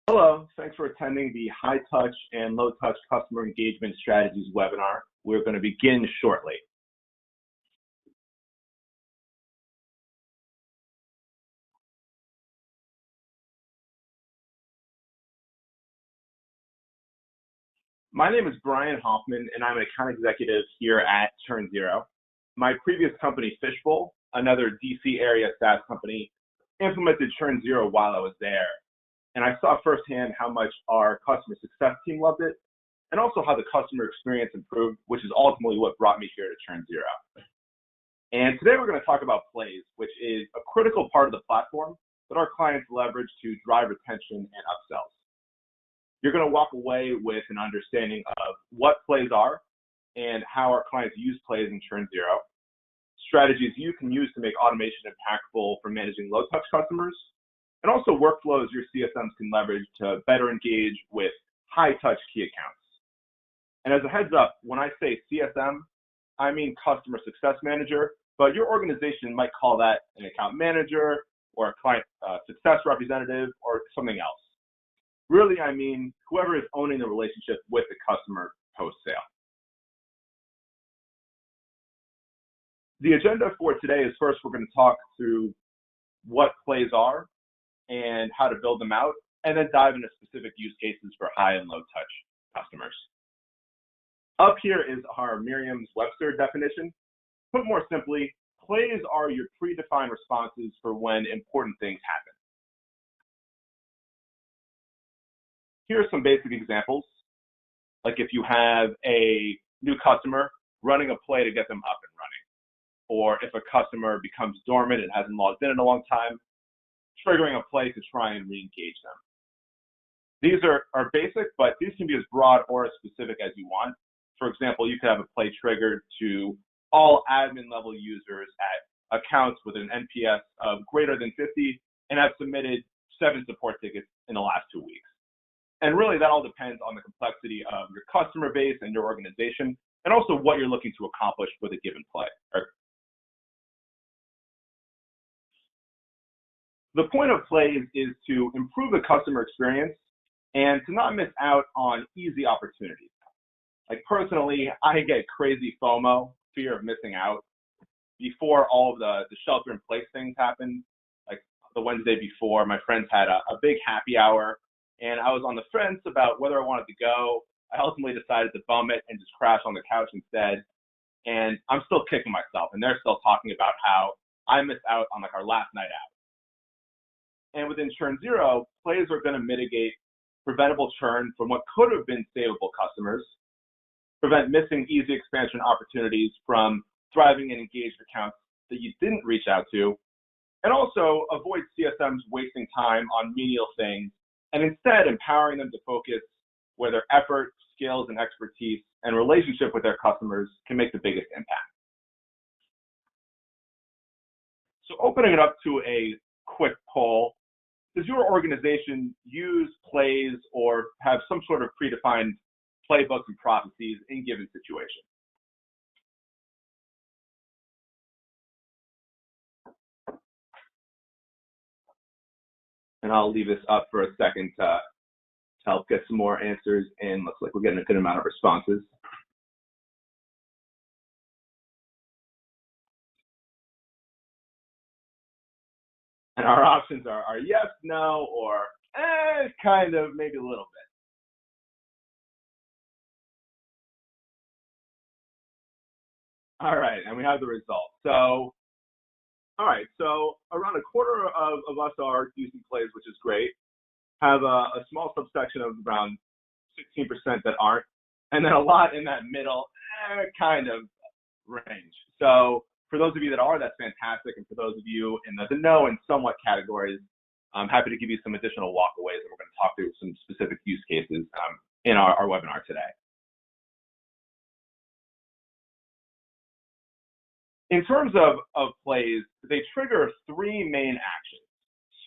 Hello, thanks for attending the High Touch and Low Touch Customer Engagement Strategies webinar. We're going to begin shortly. My name is Brian Hoffman, and I'm an account executive here at ChurnZero. My previous company, Fishbowl, another DC area SaaS company, implemented ChurnZero while I was there. And I saw firsthand how much our customer success team loved it, and also how the customer experience improved, which is ultimately what brought me here to ChurnZero. And today we're going to talk about plays, which is a critical part of the platform that our clients leverage to drive retention and upsells. You're going to walk away with an understanding of what plays are and how our clients use plays in ChurnZero, strategies you can use to make automation impactful for managing low-touch customers, and also workflows your CSMs can leverage to better engage with high-touch key accounts. And as a heads up, when I say CSM, I mean Customer Success Manager, but your organization might call that an account manager or a client success representative or something else. Really, I mean whoever is owning the relationship with the customer post-sale. The agenda for today is first we're going to talk through what plays are and how to build them out, and then dive into specific use cases for high and low touch customers. Up here is our Merriam-Webster definition. Put more simply, plays are your predefined responses for when important things happen. Here are some basic examples, like if you have a new customer, running a play to get them up and running, or if a customer becomes dormant and hasn't logged in a long time, triggering a play to try and re-engage them. These are basic, but these can be as broad or as specific as you want. For example, you could have a play triggered to all admin level users at accounts with an NPS of greater than 50 and have submitted 7 support tickets in the last 2 weeks. And really, that all depends on the complexity of your customer base and your organization, and also what you're looking to accomplish with a given play. The point of plays is to improve the customer experience and to not miss out on easy opportunities. Like personally, I get crazy FOMO, fear of missing out. Before all of the shelter-in-place things happened, like the Wednesday before, my friends had a big happy hour, and I was on the fence about whether I wanted to go. I ultimately decided to bum it and just crash on the couch instead. And I'm still kicking myself, and they're still talking about how I missed out on like our last night out. And within ChurnZero, plays are going to mitigate preventable churn from what could have been savable customers, prevent missing easy expansion opportunities from thriving and engaged accounts that you didn't reach out to, and also avoid CSMs wasting time on menial things and instead empowering them to focus where their effort, skills, and expertise and relationship with their customers can make the biggest impact. So opening it up to a quick poll, does your organization use plays or have some sort of predefined playbooks and processes in given situations? And I'll leave this up for a second to help get some more answers in. Looks like we're getting a good amount of responses. And our options are yes, no, or kind of, maybe a little bit. All right, and we have the results. So, all right, so around a quarter of us are using plays, which is great. Have a small subsection of around 16% that aren't, and then a lot in that middle kind of range. So for those of you that are, that's fantastic. And for those of you in the no and somewhat categories, I'm happy to give you some additional walkaways, and we're going to talk through some specific use cases in our webinar today. In terms of plays, they trigger 3 main actions.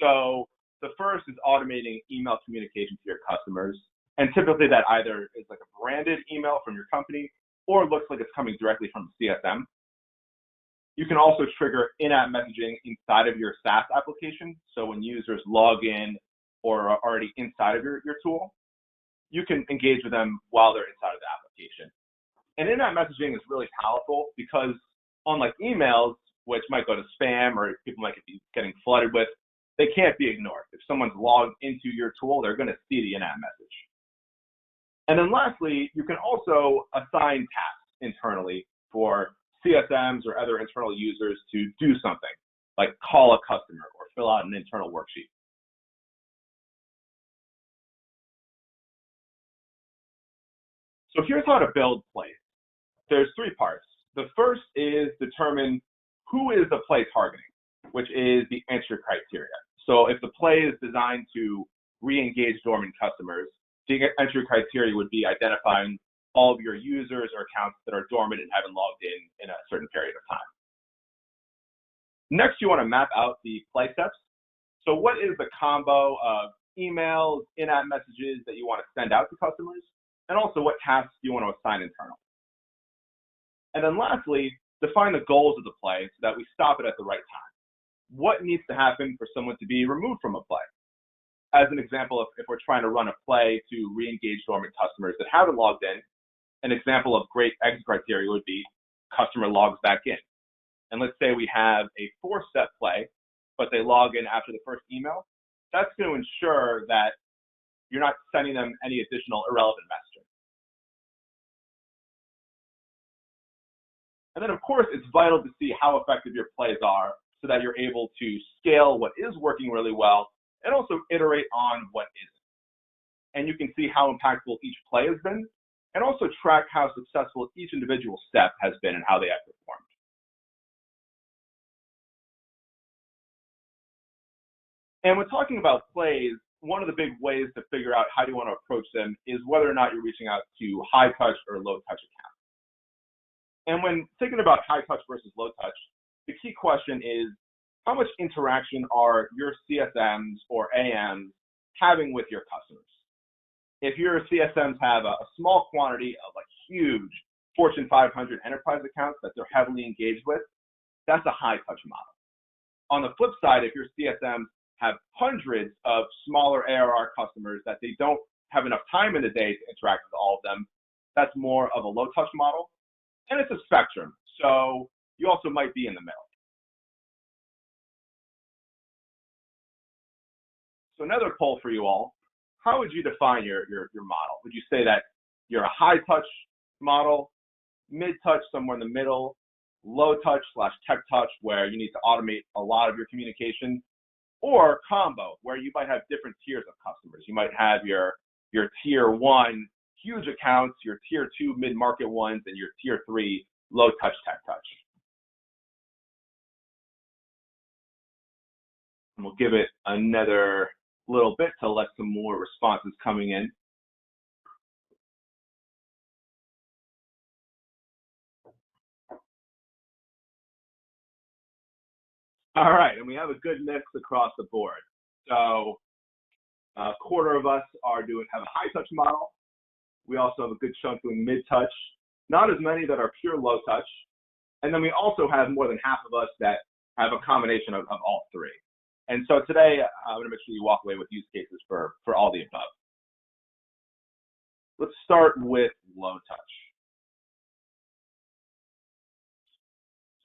So the first is automating email communication to your customers. And typically that either is like a branded email from your company or looks like it's coming directly from the CSM. You can also trigger in-app messaging inside of your SaaS application. So when users log in or are already inside of your tool, you can engage with them while they're inside of the application. And in-app messaging is really powerful because unlike emails, which might go to spam or people might be getting flooded with, they can't be ignored. If someone's logged into your tool, they're going to see the in-app message. And then lastly, you can also assign tasks internally for CSMs or other internal users to do something, like call a customer or fill out an internal worksheet. So here's how to build plays. There's 3 parts. The first is determine who is the play targeting, which is the entry criteria. So if the play is designed to re-engage dormant customers, the entry criteria would be identifying all of your users or accounts that are dormant and haven't logged in a certain period of time. Next, you want to map out the play steps. So what is the combo of emails, in-app messages that you want to send out to customers, and also what tasks you want to assign internally. And then lastly, define the goals of the play so that we stop it at the right time. What needs to happen for someone to be removed from a play? As an example, if we're trying to run a play to re-engage dormant customers that haven't logged in, an example of great exit criteria would be customer logs back in. And let's say we have a 4-step play, but they log in after the first email. That's going to ensure that you're not sending them any additional irrelevant messaging. And then, of course, it's vital to see how effective your plays are so that you're able to scale what is working really well and also iterate on what isn't. And you can see how impactful each play has been and also track how successful each individual step has been and how they have performed. And when talking about plays, one of the big ways to figure out how you want to approach them is whether or not you're reaching out to high-touch or low-touch accounts. And when thinking about high-touch versus low-touch, the key question is, how much interaction are your CSMs or AMs having with your customers? If your CSMs have a small quantity of like huge Fortune 500 enterprise accounts that they're heavily engaged with, that's a high-touch model. On the flip side, if your CSMs have hundreds of smaller ARR customers that they don't have enough time in the day to interact with all of them, that's more of a low-touch model. And it's a spectrum, so you also might be in the middle. So another poll for you all, how would you define your model? Would you say that you're a high-touch model, mid-touch, somewhere in the middle, low-touch / tech-touch, where you need to automate a lot of your communication, or combo, where you might have different tiers of customers? You might have your tier 1 huge accounts, your tier 2 mid-market ones, and your tier 3 low-touch, tech-touch. And we'll give it another little bit to let some more responses coming in. All right, and we have a good mix across the board. So a quarter of us have a high-touch model. We also have a good chunk doing mid-touch, not as many that are pure low-touch. And then we also have more than half of us that have a combination of all 3. And so today, I'm going to make sure you walk away with use cases for all the above. Let's start with low-touch.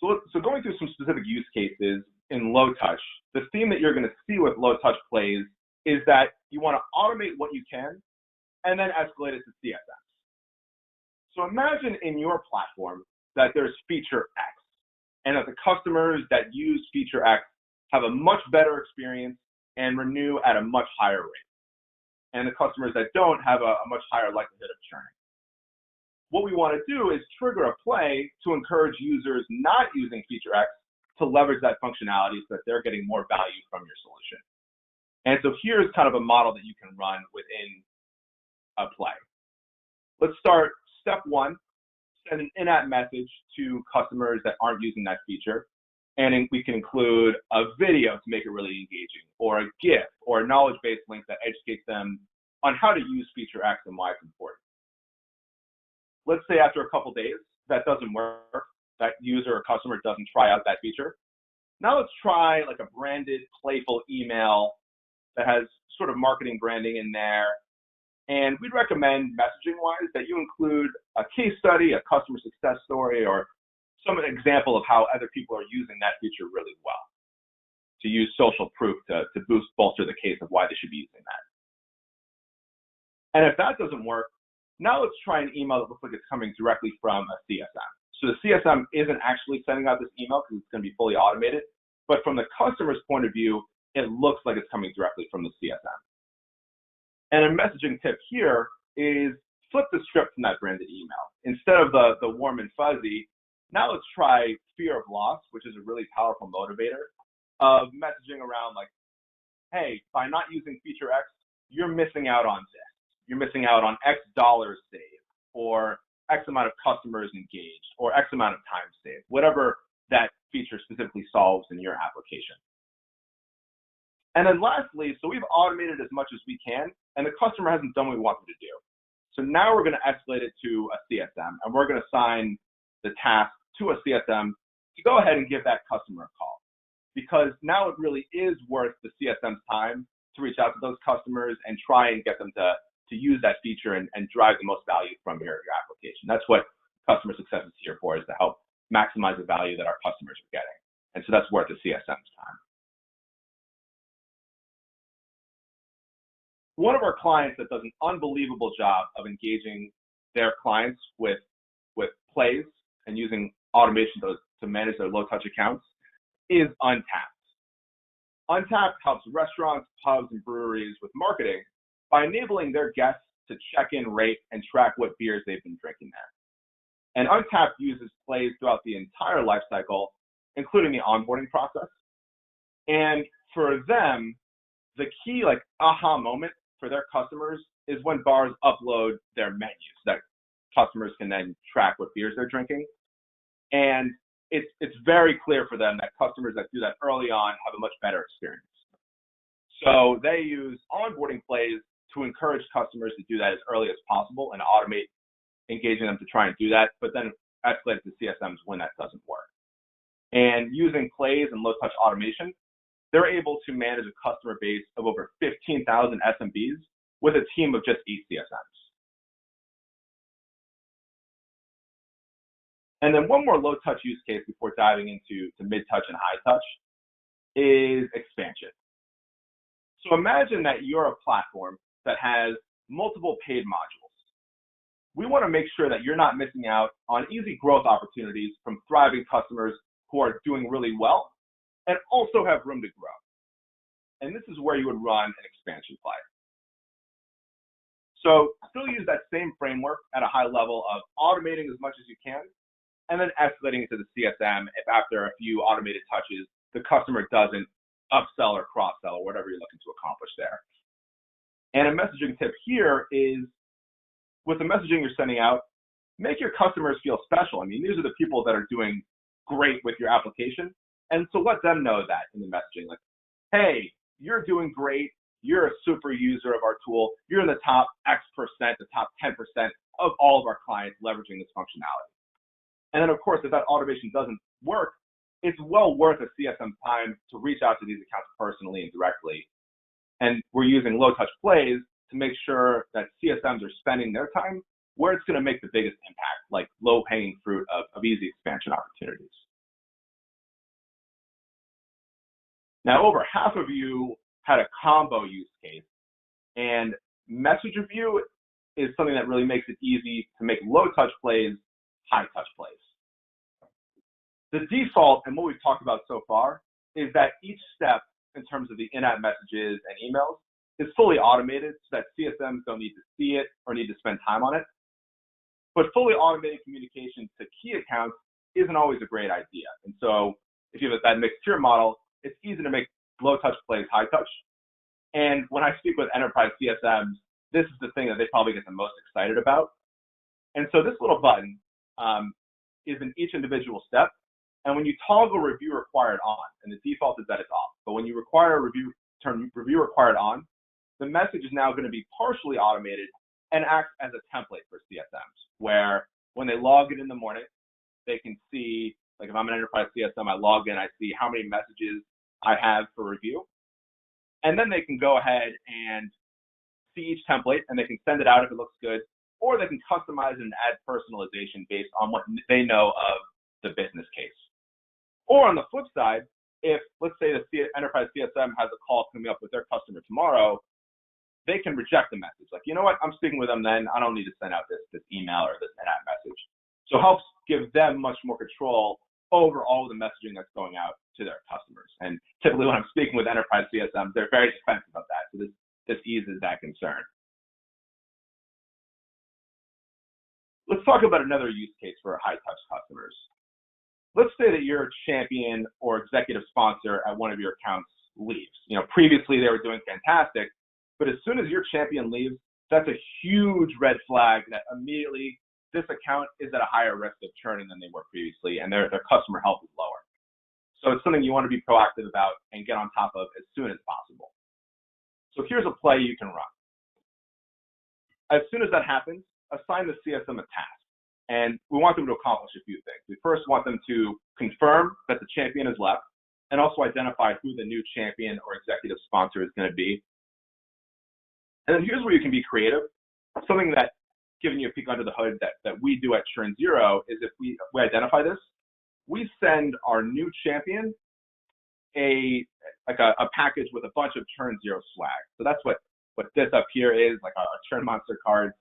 So going through some specific use cases in low-touch, the theme that you're going to see with low-touch plays is that you want to automate what you can and then escalate it to CSMs. So imagine in your platform that there's feature X, and that the customers that use feature X have a much better experience and renew at a much higher rate. And the customers that don't have a much higher likelihood of churning. What we want to do is trigger a play to encourage users not using feature X to leverage that functionality so that they're getting more value from your solution. And so here's kind of a model that you can run within a play. Let's start step 1, send an in-app message to customers that aren't using that feature. And we can include a video to make it really engaging, or a GIF, or a knowledge-based link that educates them on how to use feature X and why it's important. Let's say after a couple days, that doesn't work, that user or customer doesn't try out that feature. Now let's try like a branded, playful email that has sort of marketing branding in there. And we'd recommend messaging-wise that you include a case study, a customer success story, or some example of how other people are using that feature really well, to use social proof to bolster the case of why they should be using that. And if that doesn't work, now let's try an email that looks like it's coming directly from a CSM. So the CSM isn't actually sending out this email because it's going to be fully automated, but from the customer's point of view, it looks like it's coming directly from the CSM. And a messaging tip here is flip the script from that branded email. Instead of the warm and fuzzy, now let's try fear of loss, which is a really powerful motivator of messaging around like, hey, by not using feature X, you're missing out on this. You're missing out on X dollars saved, or X amount of customers engaged, or X amount of time saved, whatever that feature specifically solves in your application. And then lastly, so we've automated as much as we can, and the customer hasn't done what we want them to do. So now we're going to escalate it to a CSM, and we're going to assign the task to a CSM to go ahead and give that customer a call. Because now it really is worth the CSM's time to reach out to those customers and try and get them to use that feature and drive the most value from your application. That's what customer success is here for, is to help maximize the value that our customers are getting. And so that's worth the CSM's time. One of our clients that does an unbelievable job of engaging their clients with plays and using automation to manage their low-touch accounts is Untapped. Untapped helps restaurants, pubs, and breweries with marketing by enabling their guests to check in, rate, and track what beers they've been drinking there. And Untapped uses plays throughout the entire life cycle, including the onboarding process. And for them, the key aha moment for their customers is when bars upload their menus that customers can then track what beers they're drinking. And it's very clear for them that customers that do that early on have a much better experience. So they use onboarding plays to encourage customers to do that as early as possible and automate engaging them to try and do that, but then escalate to CSMs when that doesn't work. And using plays and low-touch automation, they're able to manage a customer base of over 15,000 SMBs with a team of just 8 CSMs. And then one more low-touch use case before diving into mid-touch and high-touch is expansion. So imagine that you're a platform that has multiple paid modules. We want to make sure that you're not missing out on easy growth opportunities from thriving customers who are doing really well and also have room to grow. And this is where you would run an expansion play. So still use that same framework at a high level of automating as much as you can, and then escalating it to the CSM if after a few automated touches, the customer doesn't upsell or cross-sell or whatever you're looking to accomplish there. And a messaging tip here is, with the messaging you're sending out, make your customers feel special. I mean, these are the people that are doing great with your application. And so let them know that in the messaging, like, hey, you're doing great. You're a super user of our tool. You're in the top X%, the top 10% of all of our clients leveraging this functionality. And then, of course, if that automation doesn't work, it's well worth a CSM time to reach out to these accounts personally and directly. And we're using low-touch plays to make sure that CSMs are spending their time where it's going to make the biggest impact, like low-hanging fruit of easy expansion opportunities. Now, over half of you had a combo use case, and message review is something that really makes it easy to make low-touch plays high-touch plays. The default, and what we've talked about so far, is that each step in terms of the in-app messages and emails is fully automated so that CSMs don't need to see it or need to spend time on it. But fully automated communication to key accounts isn't always a great idea. And so if you have that mixed tier model, it's easy to make low-touch plays high-touch. And when I speak with enterprise CSMs, this is the thing that they probably get the most excited about. And so this little button is in each individual step. And when you toggle review required on, and the default is that it's off, but when you turn review required on, the message is now going to be partially automated and act as a template for CSMs, where when they log in the morning, they can see, like if I'm an enterprise CSM, I log in, I see how many messages I have for review. And then they can go ahead and see each template and they can send it out if it looks good, or they can customize and add personalization based on what they know of the business case. Or on the flip side, if let's say the enterprise CSM has a call coming up with their customer tomorrow, they can reject the message. Like, you know what, I'm speaking with them then, I don't need to send out this email or this in-app message. So it helps give them much more control over all of the messaging that's going out to their customers. And typically when I'm speaking with enterprise CSMs, they're very defensive of that. So this eases that concern. Let's talk about another use case for high-touch customers. Let's say that your champion or executive sponsor at one of your accounts leaves. Previously they were doing fantastic, but as soon as your champion leaves, that's a huge red flag that immediately this account is at a higher risk of churning than they were previously, and their customer health is lower. So it's something you want to be proactive about and get on top of as soon as possible. So here's a play you can run. As soon as that happens, assign the CSM a task. And we want them to accomplish a few things. We first want them to confirm that the champion has left and also identify who the new champion or executive sponsor is going to be. And then here's where you can be creative. Something that, giving you a peek under the hood, that we do at ChurnZero is if we identify this, we send our new champion a package with a bunch of ChurnZero swag. So that's what this up here is, like a Churn Monster card.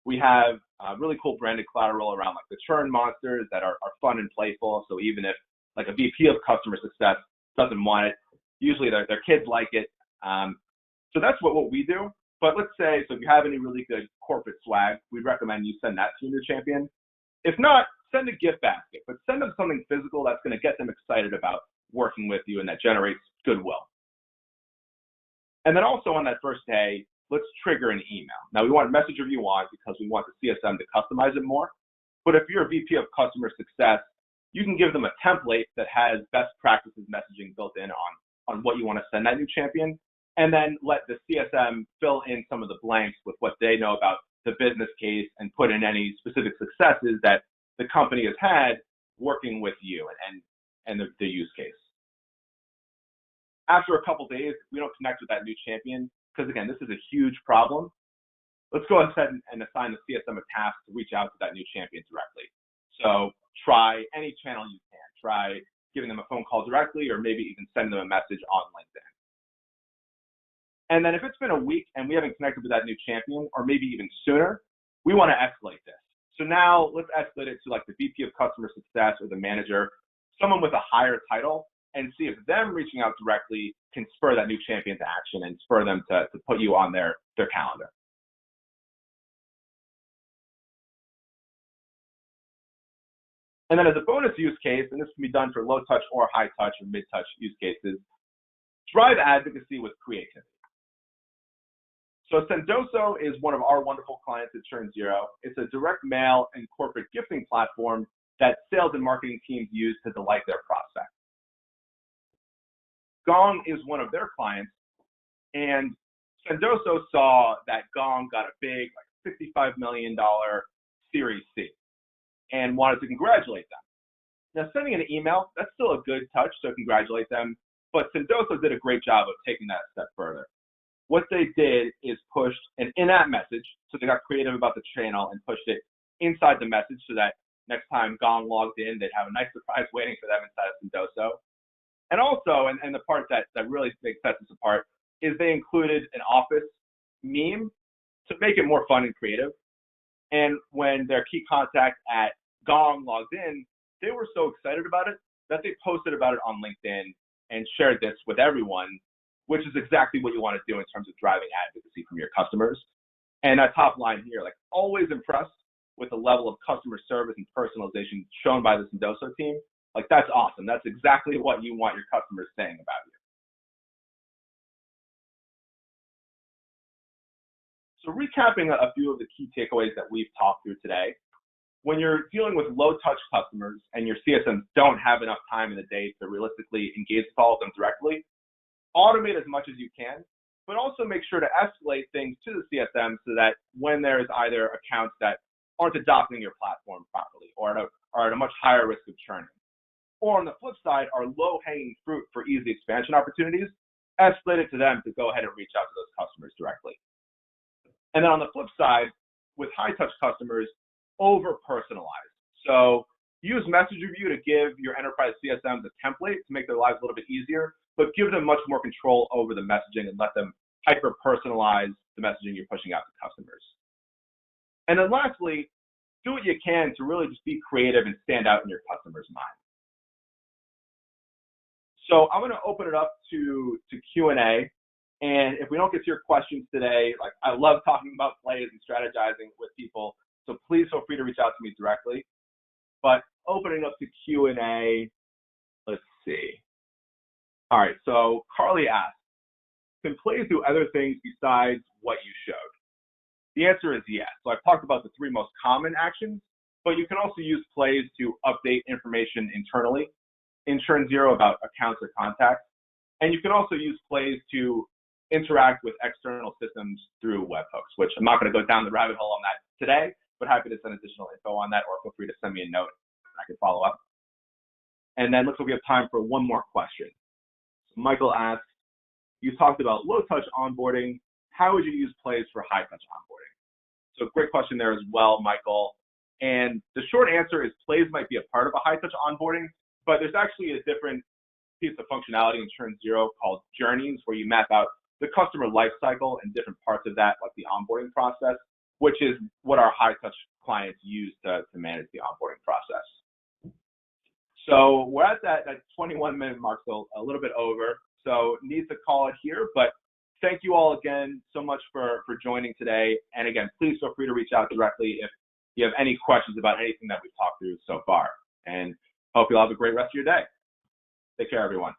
We have really cool branded collateral around like the Churn Monsters that are fun and playful. So even if like a VP of customer success doesn't want it, usually their kids like it. So that's what we do. But let's say, so if you have any really good corporate swag, we'd recommend you send that to your new champion. If not, send a gift basket, but send them something physical that's going to get them excited about working with you and that generates goodwill. And then also on that first day, let's trigger an email. Now we want message review on because we want the CSM to customize it more. But if you're a VP of customer success, you can give them a template that has best practices messaging built in on what you want to send that new champion, and then let the CSM fill in some of the blanks with what they know about the business case and put in any specific successes that the company has had working with you and the use case. After a couple days, we don't connect with that new champion, because again, this is a huge problem. Let's go ahead and assign the CSM a task to reach out to that new champion directly. So try any channel you can. Try giving them a phone call directly, or maybe even send them a message on LinkedIn. And then if it's been a week and we haven't connected with that new champion, or maybe even sooner, we want to escalate this. So now let's escalate it to like the VP of customer success or the manager, someone with a higher title, and see if them reaching out directly can spur that new champion to action and spur them to put you on their calendar. And then as a bonus use case, and this can be done for low touch or high touch or mid touch use cases, drive advocacy with creativity. So Sendoso is one of our wonderful clients at ChurnZero. It's a direct mail and corporate gifting platform that sales and marketing teams use to delight their prospects. Gong is one of their clients, and Sendoso saw that Gong got a big, like $65 million Series C and wanted to congratulate them. Now, sending an email, that's still a good touch, so congratulate them, but Sendoso did a great job of taking that a step further. What they did is pushed an in-app message, so they got creative about the channel and pushed it inside the message so that next time Gong logged in, they'd have a nice surprise waiting for them inside of Sendoso. And also, and the part that really sets us apart, is they included an Office meme to make it more fun and creative. And when their key contact at Gong logged in, they were so excited about it that they posted about it on LinkedIn and shared this with everyone, which is exactly what you want to do in terms of driving advocacy from your customers. And that top line here, like always impressed with the level of customer service and personalization shown by the Sendoso team. Like that's awesome. That's exactly what you want your customers saying about you. So recapping a few of the key takeaways that we've talked through today, when you're dealing with low-touch customers and your CSMs don't have enough time in the day to realistically engage with all of them directly, automate as much as you can, but also make sure to escalate things to the CSM so that when there's either accounts that aren't adopting your platform properly or are at a much higher risk of churning, or on the flip side are low-hanging fruit for easy expansion opportunities, escalate it to them to go ahead and reach out to those customers directly. And then on the flip side, with high-touch customers, over-personalize. So use message review to give your enterprise CSMs a template to make their lives a little bit easier, but give them much more control over the messaging and let them hyper-personalize the messaging you're pushing out to customers. And then lastly, do what you can to really just be creative and stand out in your customer's mind. So I'm going to open it up to Q&A. And if we don't get to your questions today, like I love talking about plays and strategizing with people, so please feel free to reach out to me directly. But opening up to Q&A, let's see. All right, so Carly asked, can plays do other things besides what you showed? The answer is yes. So I've talked about the 3 most common actions, but you can also use plays to update information internally in ChurnZero about accounts or contacts. And you can also use plays to interact with external systems through webhooks, which I'm not going to go down the rabbit hole on that today, but happy to send additional info on that, or feel free to send me a note and I can follow up. And then looks like we have time for one more question. So Michael asks, you talked about low-touch onboarding. How would you use plays for high-touch onboarding? So great question there as well, Michael. And the short answer is plays might be a part of a high-touch onboarding, but there's actually a different piece of functionality in ChurnZero called journeys, where you map out the customer lifecycle and different parts of that, like the onboarding process, which is what our high-touch clients use to manage the onboarding process. So we're at that 21-minute mark, so a little bit over. So need to call it here, but thank you all again so much for joining today. And again, please feel free to reach out directly if you have any questions about anything that we've talked through so far. And hope you'll have a great rest of your day. Take care, everyone.